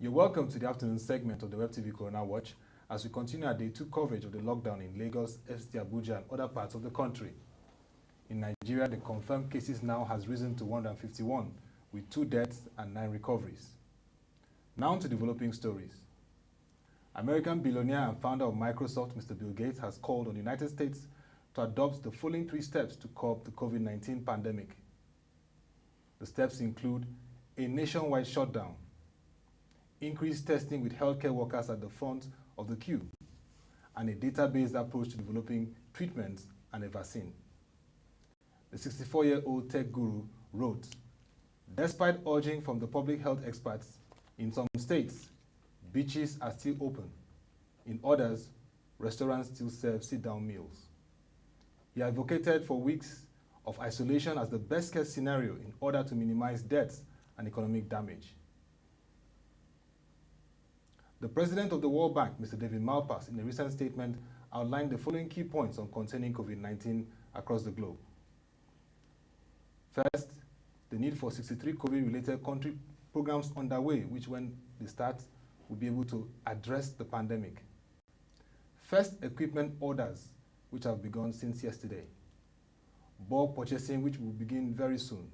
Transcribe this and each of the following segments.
You're welcome to the afternoon segment of the WebTV Corona Watch as we continue our day 2 coverage of the lockdown in Lagos, FCT Abuja and other parts of the country. In Nigeria, the confirmed cases now has risen to 151 with 2 deaths and 9 recoveries. Now to developing stories. American billionaire and founder of Microsoft, Mr. Bill Gates, has called on the United States to adopt the following 3 steps to curb the Covid-19 pandemic. The steps include a nationwide shutdown, increased testing with healthcare workers at the front of the queue, and a data-based approach to developing treatments and a vaccine. The 64-year-old tech guru wrote, "Despite urging from the public health experts, in some states, beaches are still open. In others, restaurants still serve sit-down meals." He advocated for weeks of isolation as the best-case scenario in order to minimize deaths and economic damage. The president of the World Bank, Mr. David Malpass, in a recent statement, outlined the following key points on containing COVID-19 across the globe. First, the need for 63 COVID-related country programs underway, which when they start, will be able to address the pandemic. First, equipment orders, which have begun since yesterday. Bulk purchasing, which will begin very soon.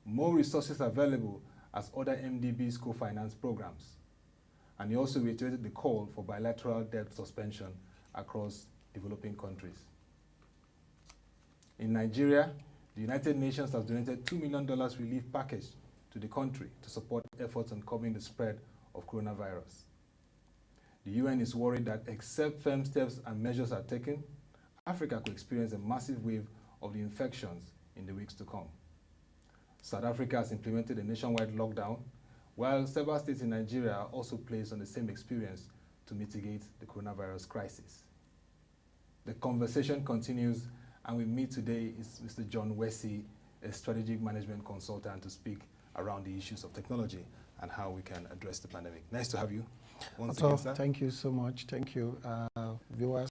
More resources available as other MDBs co-finance programs. And he also reiterated the call for bilateral debt suspension across developing countries. In Nigeria, the United Nations has donated $2 million relief package to the country to support efforts on curbing the spread of coronavirus. The UN is worried that except firm steps and measures are taken, Africa could experience a massive wave of the infections in the weeks to come. South Africa has implemented a nationwide lockdown, while several states in Nigeria are also placed on the same experience to mitigate the coronavirus crisis. The conversation continues, and with me today is Mr. John Wessey, a strategic management consultant, to speak around the issues of technology and how we can address the pandemic. Nice to have you once again, sir. Thank you so much. Thank you. Viewers,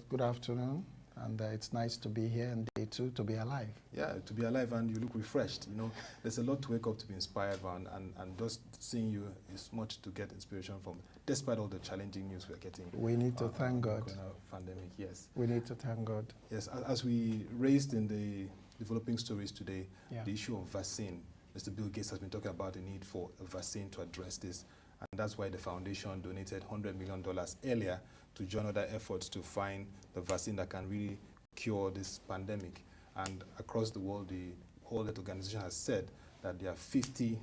good afternoon. And it's nice to be here and day 2 to be alive. Yeah, to be alive, and you look refreshed. You know, there's a lot to wake up to be inspired by, and just seeing you is much to get inspiration from, despite all the challenging news we're getting. We need to thank God. Pandemic, yes. We need to thank God. Yes, as we raised in the developing stories today, the issue of vaccine. Mr. Bill Gates has been talking about the need for a vaccine to address this, and that's why the foundation donated $100 million earlier to join other efforts to find the vaccine that can really cure this pandemic. And across the world, the World Health Organization has said that there are 50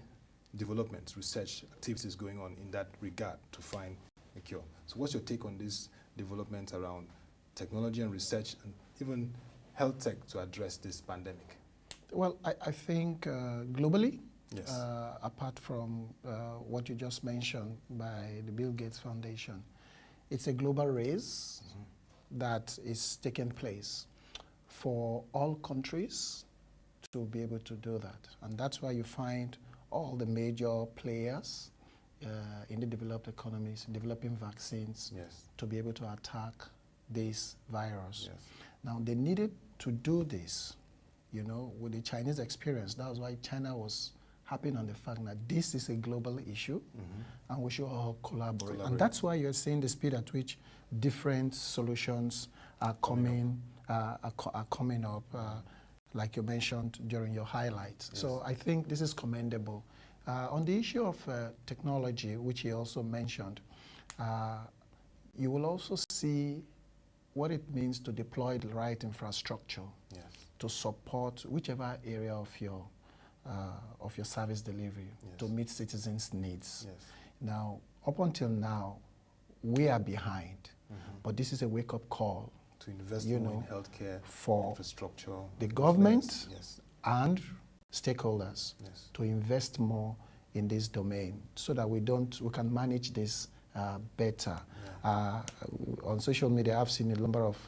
development research activities going on in that regard to find a cure. So what's your take on this development around technology and research and even health tech to address this pandemic? Well, I think globally, yes. Apart from what you just mentioned by the Bill Gates Foundation, it's a global race that is taking place for all countries to be able to do that. And that's why you find all the major players in the developed economies developing vaccines to be able to attack this virus. Yes. Now, they needed to do this, you know, with the Chinese experience. That was why China was harping on the fact that this is a global issue and we should all collaborate. And that's why you're seeing the speed at which different solutions are coming up, like you mentioned during your highlights. Yes. So I think this is commendable. On the issue of technology, which he also mentioned, you will also see what it means to deploy the right infrastructure to support whichever area of your service delivery to meet citizens' needs. Now, up until now, we are behind, but this is a wake-up call to invest more in healthcare, for infrastructure, the government and stakeholders to invest more in this domain so that we can manage this better. On social media, I've seen a number of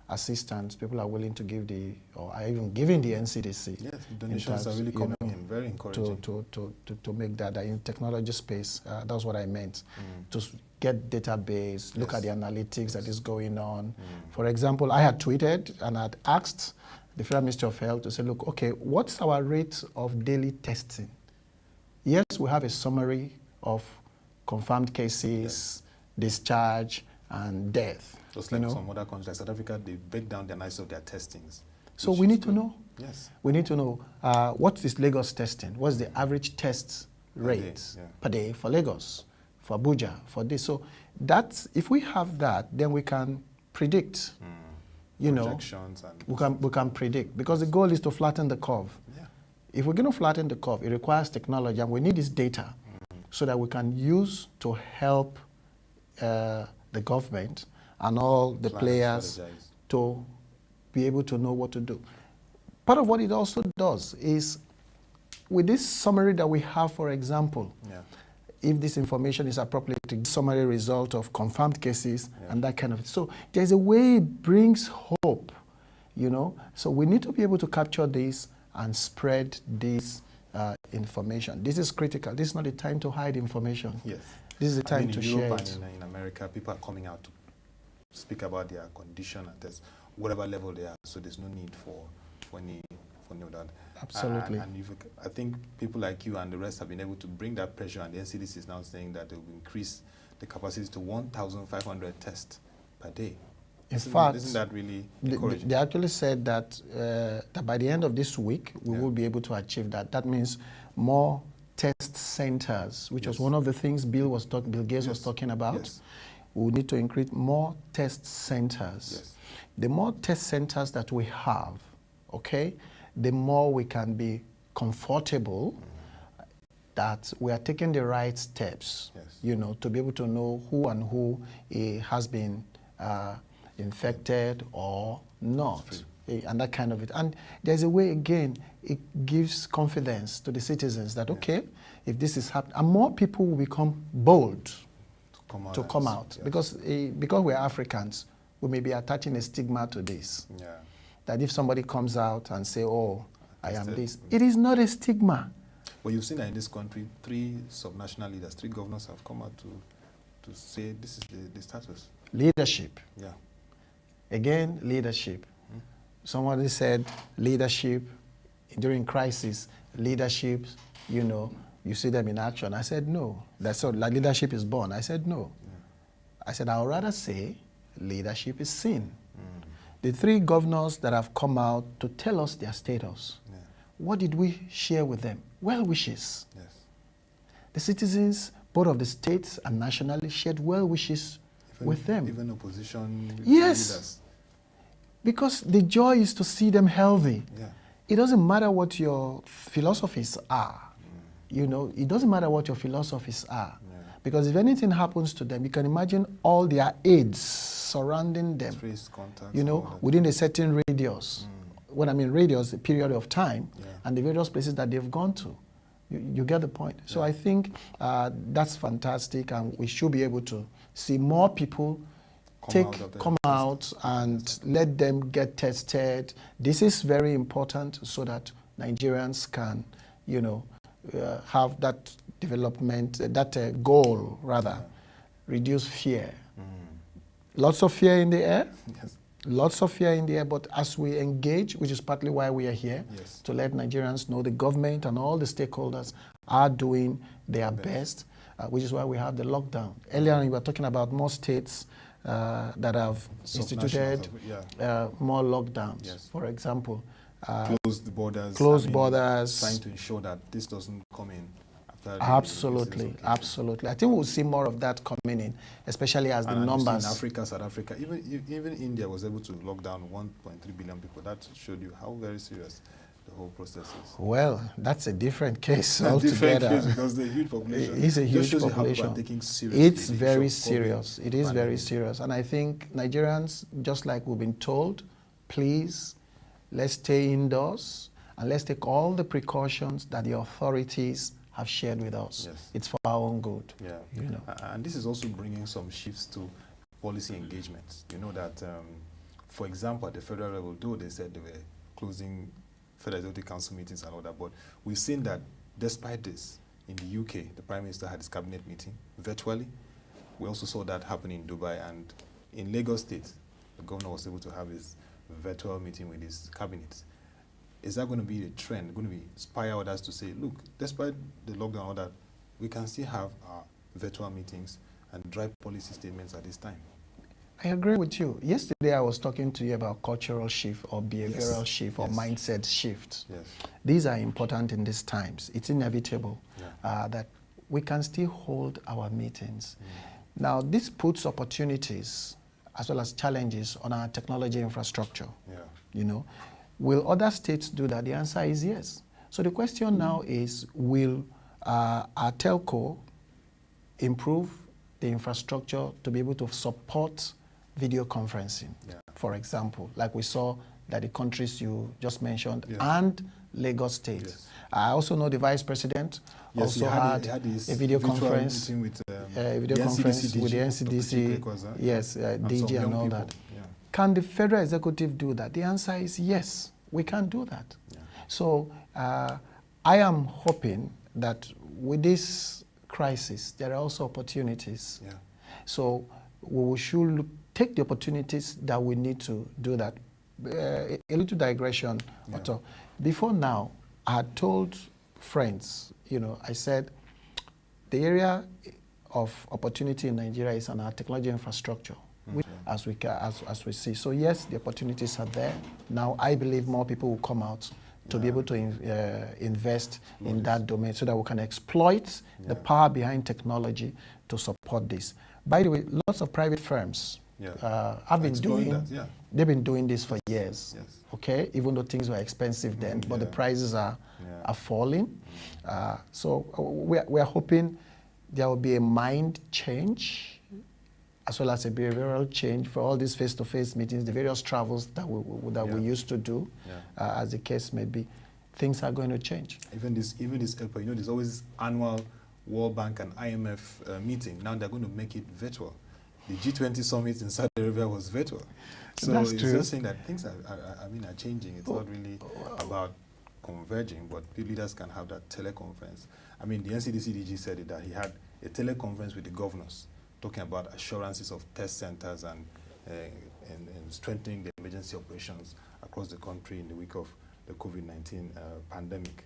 assistance people are willing to give or are even giving the NCDC. Yes, donations are really coming in, very encouraging. To make that in technology space, that's what I meant. To get database, look at the analytics that is going on. For example, I had tweeted and had asked the Federal Ministry of Health to say, look, okay, what's our rate of daily testing? Yes, we have a summary of confirmed cases, discharge, and death. Just like some other countries, like South Africa, they break down the analysis of their testings. So we need to know. Yes. We need to know what is Lagos testing? What's the average test rate per day for Lagos, for Abuja, for this? So that's, if we have that, then we can predict. You know, and we can predict, because the goal is to flatten the curve. Yeah. If we're going to flatten the curve, it requires technology, and we need this data so that we can use to help the government and all the players to be able to know what to do. Part of what it also does is, with this summary that we have, for example, if this information is appropriate, summary result of confirmed cases and that kind of. So there's a way it brings hope, you know. So we need to be able to capture this and spread this information. This is critical. This is not the time to hide information. Yes. This is the time to share it. In America, people are coming out to speak about their condition at whatever level they are. So there's no need for that. Absolutely. And I think people like you and the rest have been able to bring that pressure, and the NCDC is now saying that they will increase the capacity to 1,500 tests per day. In fact, isn't that really encouraging? They actually said that, that by the end of this week, we will be able to achieve that. That means more test centers, which was one of the things Bill Gates was talking about. Yes. We need to increase more test centers. Yes. The more test centers that we have, okay, the more we can be comfortable that we are taking the right steps, you know, to be able to know who and who has been infected or not, and that kind of it. And there's a way, again, it gives confidence to the citizens that, okay, if this is happening, and more people will become bold to come out. Because we're Africans, we may be attaching a stigma to this. Yeah. That if somebody comes out and say, oh, I am this, it is not a stigma. Well, you've seen that in this country, 3 subnational leaders, 3 governors have come out to say this is the status. Leadership. Yeah. Again, leadership. Somebody said leadership during crisis, leadership, you know, you see them in action. I said, no. That's all, like leadership is born. I said, no. I said, I would rather say leadership is seen. The 3 governors that have come out to tell us their status, what did we share with them? Well wishes. Yes. The citizens, both of the states and nationally, shared well wishes with them. Even opposition leaders. Because the joy is to see them healthy. Yeah. It doesn't matter what your philosophies are. You know, it doesn't matter what your philosophies are. Yeah. Because if anything happens to them, you can imagine all their aides surrounding them, you know, within a certain radius. When I mean radius, a period of time, and the various places that they've gone to. You get the point. So I think that's fantastic, and we should be able to see more people come out and let them get tested. This is very important so that Nigerians can, you know, have that development, that goal rather, reduce fear. Lots of fear in the air. Yes. Lots of fear in the air, but as we engage, which is partly why we are here, to let Nigerians know the government and all the stakeholders are doing their best, which is why we have the lockdown. Earlier on, we were talking about more states that have instituted more lockdowns, for example. Close the borders. Borders. Trying to ensure that this doesn't come in. Absolutely, absolutely. I think we'll see more of that coming in, especially as the numbers. In Africa, South Africa, even India was able to lock down 1.3 billion people. That showed you how very serious the whole process is. Well, that's a different case altogether. Different case because the huge population. It's a huge population. It's very serious. It is very serious. And I think Nigerians, just like we've been told, please, let's stay indoors and let's take all the precautions that the authorities have shared with us. Yes. It's for our own good. Yeah. You know. And this is also bringing some shifts to policy engagements. You know that, for example, at the federal level, though they said they were closing Federal Executive Council meetings and all that, but we've seen that despite this, in the UK, the Prime Minister had his cabinet meeting virtually. We also saw that happen in Dubai, and in Lagos State, the governor was able to have his virtual meeting with his cabinet. Is that going to be a trend, going to inspire others to say, look, despite the lockdown and all that, we can still have our virtual meetings and drive policy statements at this time. I agree with you. Yesterday I was talking to you about cultural shift or behavioral shift or mindset shift. Yes. These are important in these times. It's inevitable that we can still hold our meetings. Now, this puts opportunities as well as challenges on our technology infrastructure. You know, will other states do that? The answer is yes. So the question now is, will our telco improve the infrastructure to be able to support video conferencing, for example, like we saw that the countries you just mentioned and Lagos State. Yes. I also know the Vice President also had a video conference with the NCDC, DG and all that. Can the federal executive do that? The answer is yes, we can do that. So I am hoping that with this crisis, there are also opportunities. So we should take the opportunities that we need to do that. A little digression, Otto. Before now, I had told friends, you know, I said, the area of opportunity in Nigeria is on our technology infrastructure, as we see. So yes, the opportunities are there. Now, I believe more people will come out to be able to invest in that domain so that we can exploit the power behind technology to support this. By the way, lots of private firms have been doing that, they've been doing this for years, okay? Even though things were expensive then, but the prices are falling. So we are hoping there will be a mind change as well as a behavioral change for all these face-to-face meetings, the various travels that we used to do, as the case may be. Things are going to change. Even this airport, you know, there's always annual World Bank and IMF meeting. Now they're going to make it virtual. The G20 summit in Saudi Arabia was virtual. So it's just saying that things are changing. It's not really about converging, but the leaders can have that teleconference. I mean, the NCDC DG said it, that he had a teleconference with the governors talking about assurances of test centers and strengthening the emergency operations across the country in the week of the COVID-19 pandemic.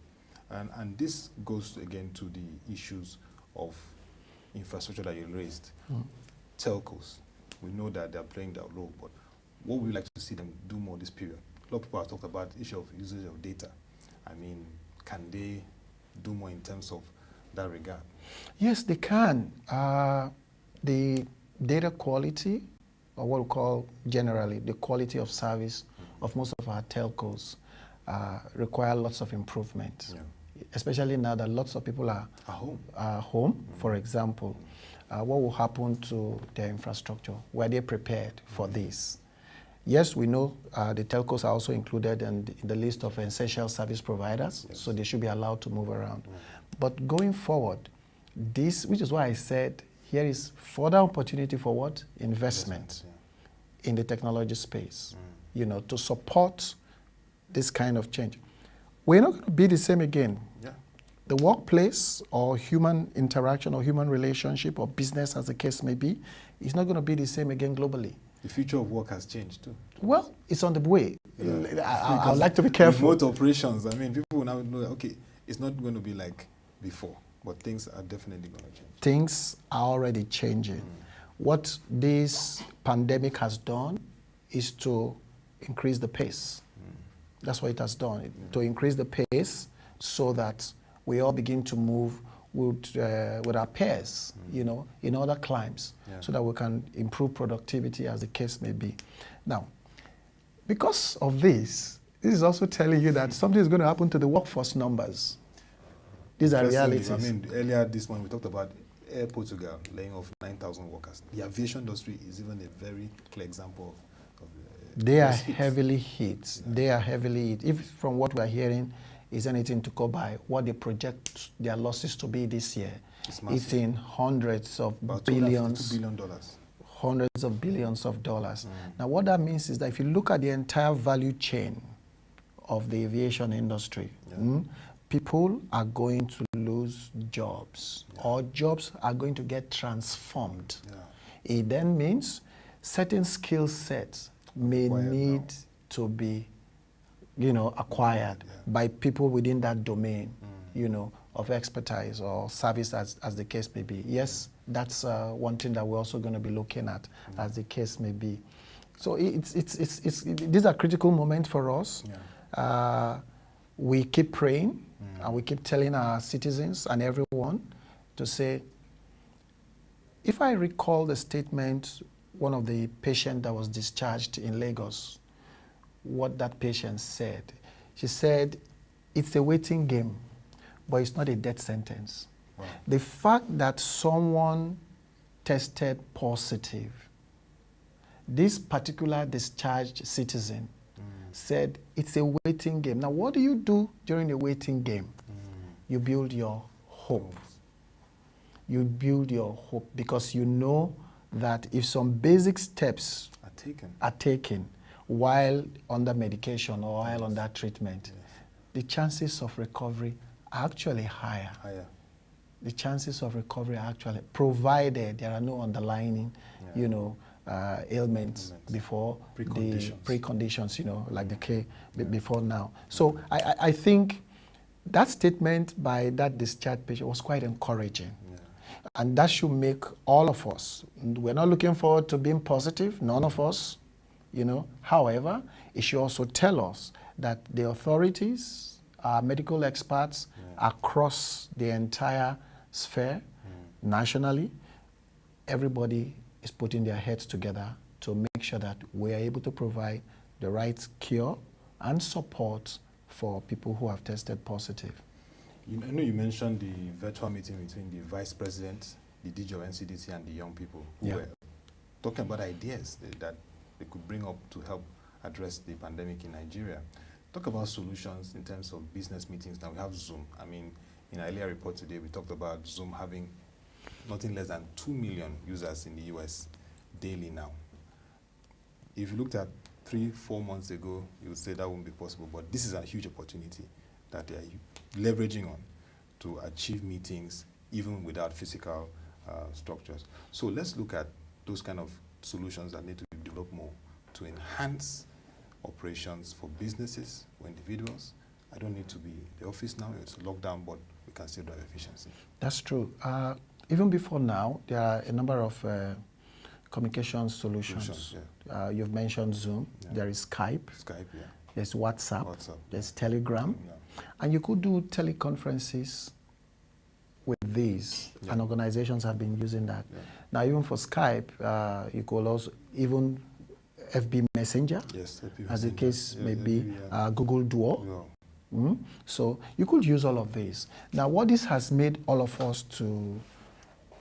And this goes again to the issues of infrastructure that you raised. Telcos, we know that they're playing their role, but what would we like to see them do more this period? A lot of people have talked about the issue of usage of data. I mean, can they do more in terms of that regard? Yes, they can. The data quality, or what we call generally the quality of service of most of our telcos require lots of improvement, especially now that lots of people are home, for example. What will happen to their infrastructure? Were they prepared for this? Yes, we know the telcos are also included in the list of essential service providers, so they should be allowed to move around. But going forward, this, which is why I said, here is further opportunity for what? Investment in the technology space, you know, to support this kind of change. We're not going to be the same again. The workplace or human interaction or human relationship or business, as the case may be, is not going to be the same again globally. The future of work has changed too. Well, it's on the way. I would like to be careful. Remote operations, I mean, people will now know that, okay, it's not going to be like before, but things are definitely going to change. Things are already changing. What this pandemic has done is to increase the pace. That's what it has done, to increase the pace so that we all begin to move with our peers, you know, in other climes, so that we can improve productivity as the case may be. Now, because of this is also telling you that something is going to happen to the workforce numbers. These are realities. I mean, earlier this month we talked about Air Portugal laying off 9,000 workers. The aviation industry is even a very clear example of they are heavily hit. They are heavily hit. If from what we are hearing is anything to go by, what they project their losses to be this year, it's in hundreds of billions. $2 billion. Hundreds of billions of dollars. Now, what that means is that if you look at the entire value chain of the aviation industry, people are going to lose jobs, or jobs are going to get transformed. It then means certain skill sets may need to be, you know, acquired by people within that domain, you know, of expertise or service as the case may be. Yes, that's one thing that we're also going to be looking at as the case may be. So these are critical moments for us. Yeah. We keep praying and we keep telling our citizens and everyone to say, if I recall the statement, one of the patients that was discharged in Lagos, what that patient said, she said, it's a waiting game, but it's not a death sentence. Wow. The fact that someone tested positive, this particular discharged citizen said, it's a waiting game. Now, what do you do during the waiting game? You build your hope. You build your hope because you know that if some basic steps are taken while under medication or while under treatment, the chances of recovery are actually higher. The chances of recovery are actually, provided there are no underlying, ailments before the preconditions, like the case before now. So I think that statement by that discharged patient was quite encouraging. And that should make all of us, we're not looking forward to being positive, none of us, However, it should also tell us that the authorities, our medical experts across the entire sphere, nationally, everybody is putting their heads together to make sure that we are able to provide the right cure and support for people who have tested positive. I know you mentioned the virtual meeting between the Vice President, the DG of NCDC, and the young people who were talking about ideas that they could bring up to help address the pandemic in Nigeria. Talk about solutions in terms of business meetings. Now we have Zoom. I mean, in our earlier report today, we talked about Zoom having nothing less than 2 million users in the US daily now. If you looked at 3-4 months ago, you would say that wouldn't be possible, but this is a huge opportunity that they are leveraging on to achieve meetings even without physical structures. So let's look at those kind of solutions that need to be developed more to enhance operations for businesses or individuals. I don't need to be in the office now, it's lockdown, but we can still drive efficiency. That's true. Even before now, there are a number of communication solutions. You've mentioned Zoom, there is Skype, there's WhatsApp, there's Telegram, and you could do teleconferences with these, and organizations have been using that. Now, even for Skype, you could also, even FB Messenger, as the case may be, Google Duo. So you could use all of these. Now, what this has made all of us to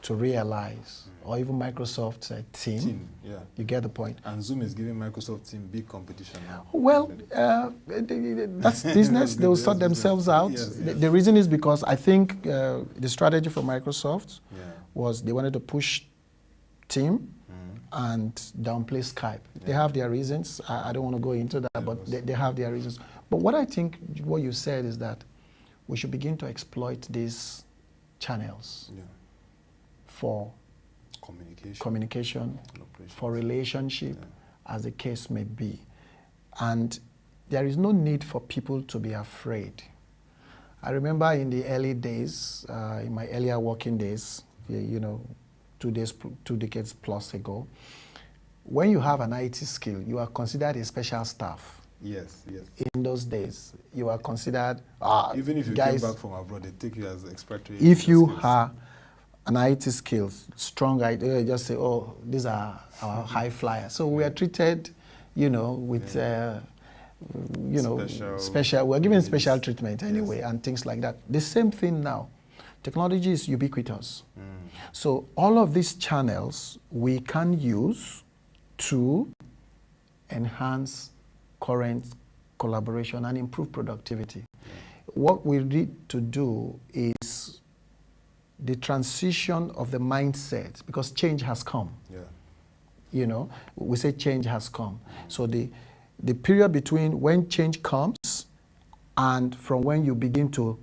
realize, or even Microsoft Team, you get the point. And Zoom is giving Microsoft Team big competition now. Well, that's business. They will sort themselves out. The reason is because I think the strategy for Microsoft was they wanted to push Team and downplay Skype. They have their reasons. I don't want to go into that, but they have their reasons. But what I think, what you said is that we should begin to exploit these channels for communication for relationship, as the case may be. And there is no need for people to be afraid. I remember in the early days, in my earlier working days, 2 decades plus ago, when you have an IT skill, you are considered a special staff. Yes. In those days, you are considered, even if you came back from abroad, they take you as expatriate. If you have an IT skills, strong IT, they just say, oh, these are our high flyers. So we are treated, with, special, we're given special treatment anyway, and things like that. The same thing now. Technology is ubiquitous. So all of these channels we can use to enhance current collaboration and improve productivity. What we need to do is the transition of the mindset, because change has come. We say change has come. So the period between when change comes and from when you begin to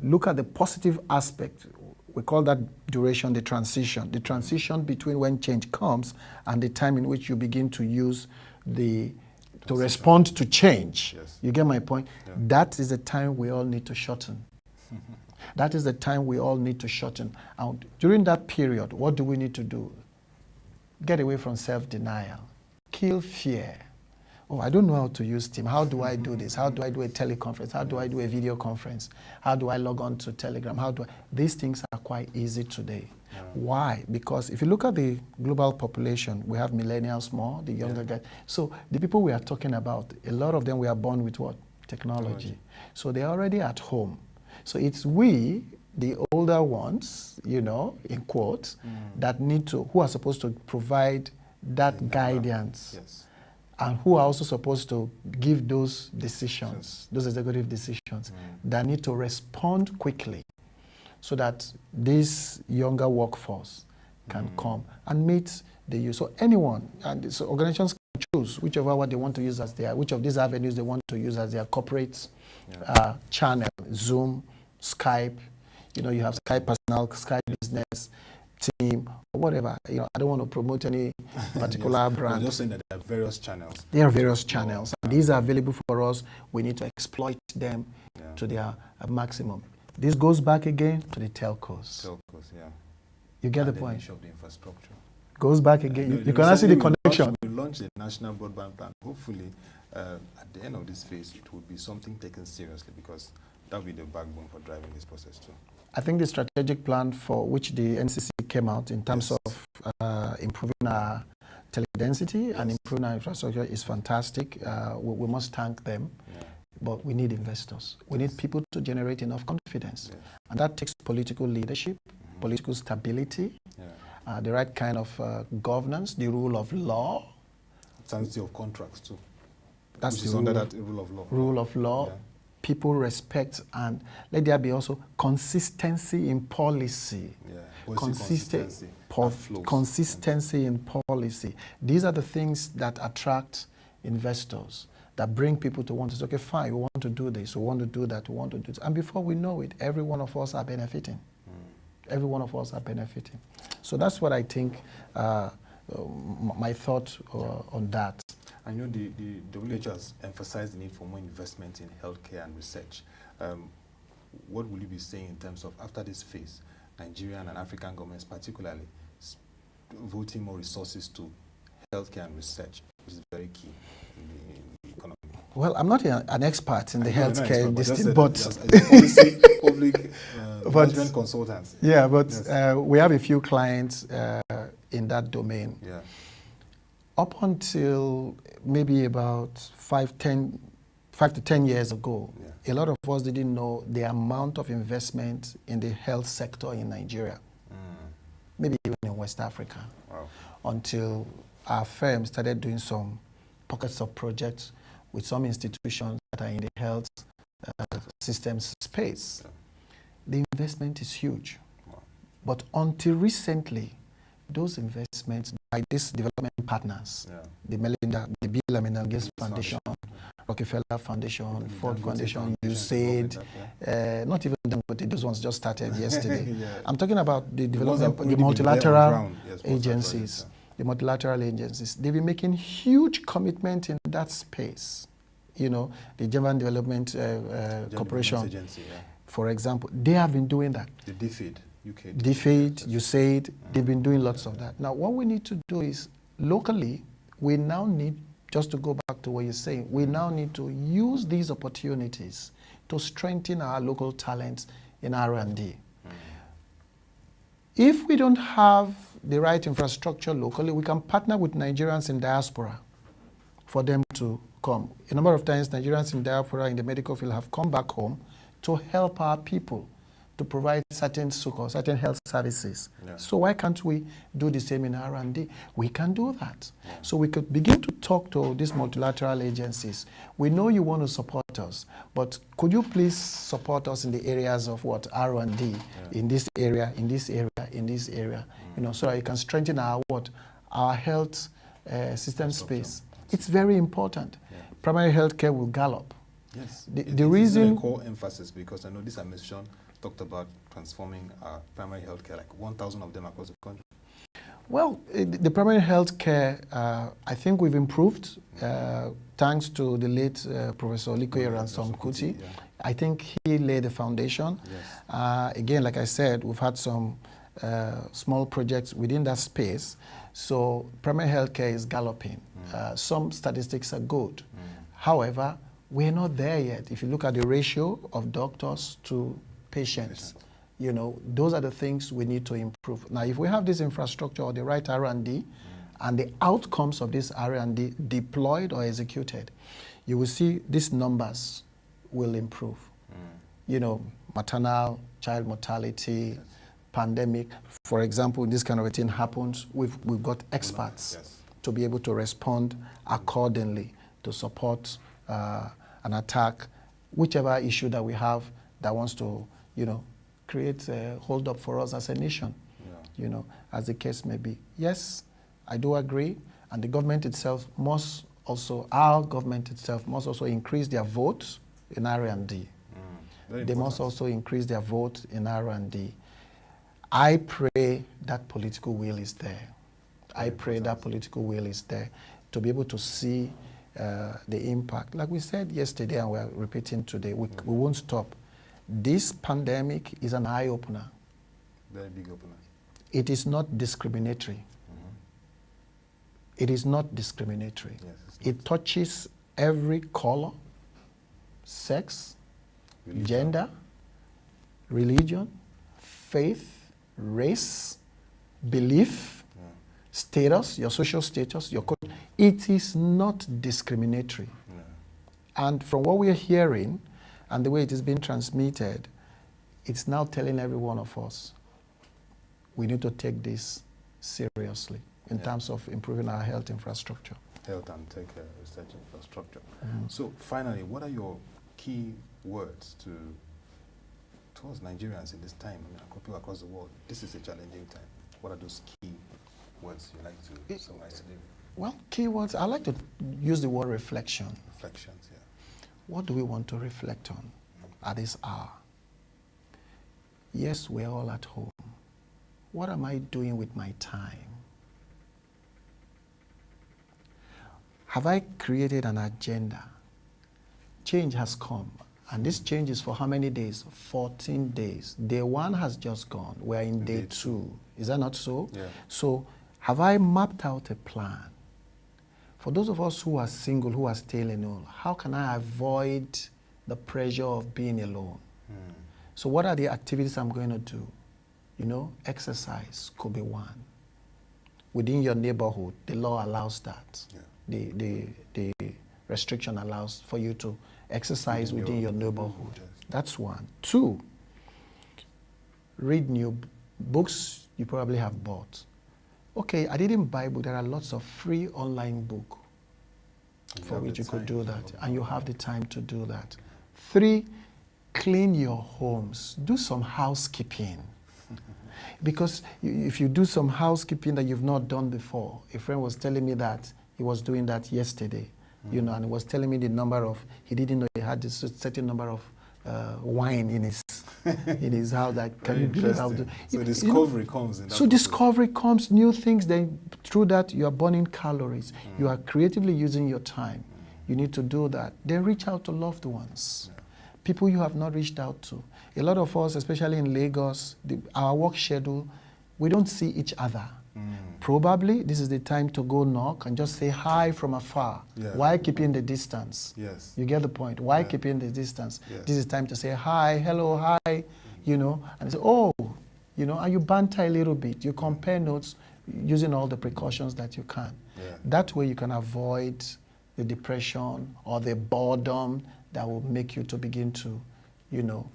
look at the positive aspect, we call that duration the transition. The transition between when change comes and the time in which you begin to use to respond to change. You get my point? That is the time we all need to shorten. That is the time we all need to shorten. And during that period, what do we need to do? Get away from self-denial. Kill fear. Oh, I don't know how to use Team. How do I do this? How do I do a teleconference? How do I do a video conference? How do I log on to Telegram? These things are quite easy today. Yeah. Why? Because if you look at the global population, we have millennials more, the younger guys. So the people we are talking about, a lot of them were born with what? Technology. So they're already at home. So it's we, the older ones, you know, in quotes, that need to, who are supposed to provide that guidance. Yes. And who are also supposed to give those decisions, those executive decisions, that need to respond quickly so that this younger workforce can come and meet the use. So anyone, and so organizations can choose whichever one they want to use as their, which of these avenues they want to use as their corporate channel, Zoom, Skype, you know, you have Skype personal, Skype business, Team, or whatever. You know, I don't want to promote any particular brand. I'm just saying that there are various channels. There are various channels. And these are available for us. We need to exploit them to their maximum. This goes back again to the telcos. You get the point? Of the infrastructure. Goes back again. You can see the connection. We launched the national broadband plan. Hopefully, at the end of this phase, it will be something taken seriously, because that will be the backbone for driving this process too. I think the strategic plan for which the NCC came out in terms of improving our tele-density and improving our infrastructure is fantastic. We must thank them, but we need investors. We need people to generate enough confidence. And that takes political leadership, political stability, the right kind of governance, the rule of law. Sanctity of contracts too. That's which is under that rule of law. Rule of law. People respect, and let there be also consistency in policy. Consistency in policy. These are the things that attract investors, that bring people to want to say, okay, fine, we want to do this, we want to do that, we want to do this. And before we know it, every one of us are benefiting. Every one of us are benefiting. So that's what I think, my thought on that. I know the WHO has emphasized the need for more investment in healthcare and research. What will you be saying in terms of, after this phase, Nigerian and African governments particularly voting more resources to healthcare and research, which is very key in the economy? Well, I'm not an expert in the healthcare, but public management consultants. Yeah, but we have a few clients in that domain. Up until maybe about 5 to 10 years ago, a lot of us didn't know the amount of investment in the health sector in Nigeria, maybe even in West Africa, until our firm started doing some pockets of projects with some institutions that are in the health systems space. The investment is huge. But until recently, those investments by these development partners, the Bill and Melinda Gates Foundation, Rockefeller Foundation, Ford Foundation, USAID, not even them, but those ones just started yesterday. I'm talking about the development, the multilateral agencies, the multilateral agencies. They've been making huge commitment in that space. You know, the German Development Corporation, Agency, for example, they have been doing that. The DFID. DFID, USAID, they've been doing lots of that. Now, what we need to do is, locally, we now need, just to go back to what you're saying, we now need to use these opportunities to strengthen our local talents in R&D. If we don't have the right infrastructure locally, we can partner with Nigerians in diaspora for them to come. A number of times, Nigerians in diaspora in the medical field have come back home to help our people to provide certain health services. So why can't we do the same in R&D? We can do that. So we could begin to talk to these multilateral agencies. We know you want to support us, but could you please support us in the areas of what? R&D, in this area, in this area, in this area, you know, so that you can strengthen our what? Our health system space. It's very important. Primary health care will gallop. Yes. The reason... a core emphasis, because I know this administration talked about transforming our primary health care, like 1,000 of them across the country. Well, the primary health care, I think we've improved, thanks to the late Professor Likoye Ransom Kuti. I think he laid the foundation. Yes. Again, like I said, we've had some small projects within that space. So primary healthcare is galloping. Some statistics are good. However, we're not there yet. If you look at the ratio of doctors to patients, you know, those are the things we need to improve. Now, if we have this infrastructure or the right R&D, and the outcomes of this R&D deployed or executed, you will see these numbers will improve. You know, maternal, child mortality, pandemic. For example, this kind of a thing happens, we've got experts to be able to respond accordingly to support an attack, whichever issue that we have that wants to, you know, create a hold up for us as a nation, you know, as the case may be. Yes, I do agree, and the government itself must also, our government itself must also increase their vote in R&D. They must also increase their vote in R&D. I pray that political will is there. I pray that political will is there to be able to see the impact. Like we said yesterday and we're repeating today, we won't stop. This pandemic is an eye-opener. Very big opener. It is not discriminatory. It is not discriminatory. Yes, it touches every color, sex, gender, religion, faith, race, belief, status, your social status, your culture. It is not discriminatory. And from what we are hearing and the way it is being transmitted, it's now telling every one of us we need to take this seriously in terms of improving our health infrastructure. Health and tech research infrastructure. So finally, what are your key words towards Nigerians in this time? I mean, people across the world, this is a challenging time. What are those key words you like to summarize today? Well, key words, I like to use the word reflection. Reflections, yeah. What do we want to reflect on at this hour? Yes, we're all at home. What am I doing with my time? Have I created an agenda? Change has come. And this change is for how many days? 14 days. Day 1 has just gone. We're in day 2. Is that not so? Yeah. So have I mapped out a plan? For those of us who are single, who are still alone, how can I avoid the pressure of being alone? So what are the activities I'm going to do? You know, exercise could be one. Within your neighborhood, the law allows that. Yeah. The restriction allows for you to exercise within your neighborhood. That's one. 2, read new books you probably have bought. Okay, I didn't buy book. There are lots of free online book for which you could do that, and you have the time to do that. 3, clean your homes. Do some housekeeping. Because if you do some housekeeping that you've not done before, a friend was telling me that he was doing that yesterday, you know, and he was telling me the number of, he didn't know he had this certain number of wine in his house. That can you believe how to, so discovery comes in that. So discovery comes, new things. Then through that you are burning calories. You are creatively using your time. You need to do that. Then reach out to loved ones, people you have not reached out to. A lot of us, especially in Lagos, our work schedule, we don't see each other. Probably this is the time to go knock and just say hi from afar. Why keeping the distance? Yes. You get the point. Why keeping the distance? This is time to say hi, hello, hi, you know, and say, oh, you know, and you banter a little bit. You compare notes using all the precautions that you can. That way you can avoid the depression or the boredom that will make you to begin to, you know,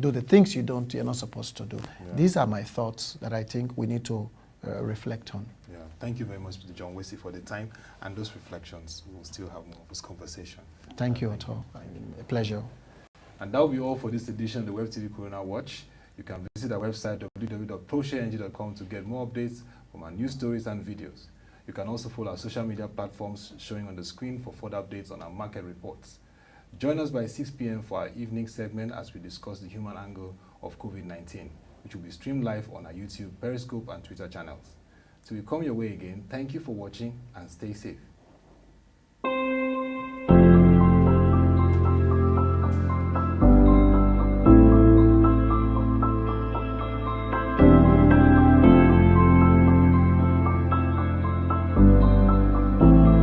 do the things you're not supposed to do. These are my thoughts that I think we need to reflect on. Yeah, thank you very much, Mr. John Wesley, for the time and those reflections. We will still have more of this conversation. Thank you, Otto. A pleasure. And that will be all for this edition of the WebTV Corona Watch. You can visit our website www.proshareng.com to get more updates from our news stories and videos. You can also follow our social media platforms showing on the screen for further updates on our market reports. Join us by 6 p.m. for our evening segment as we discuss the human angle of COVID-19, which will be streamed live on our YouTube, Periscope, and Twitter channels. Till we come your way again, thank you for watching and stay safe.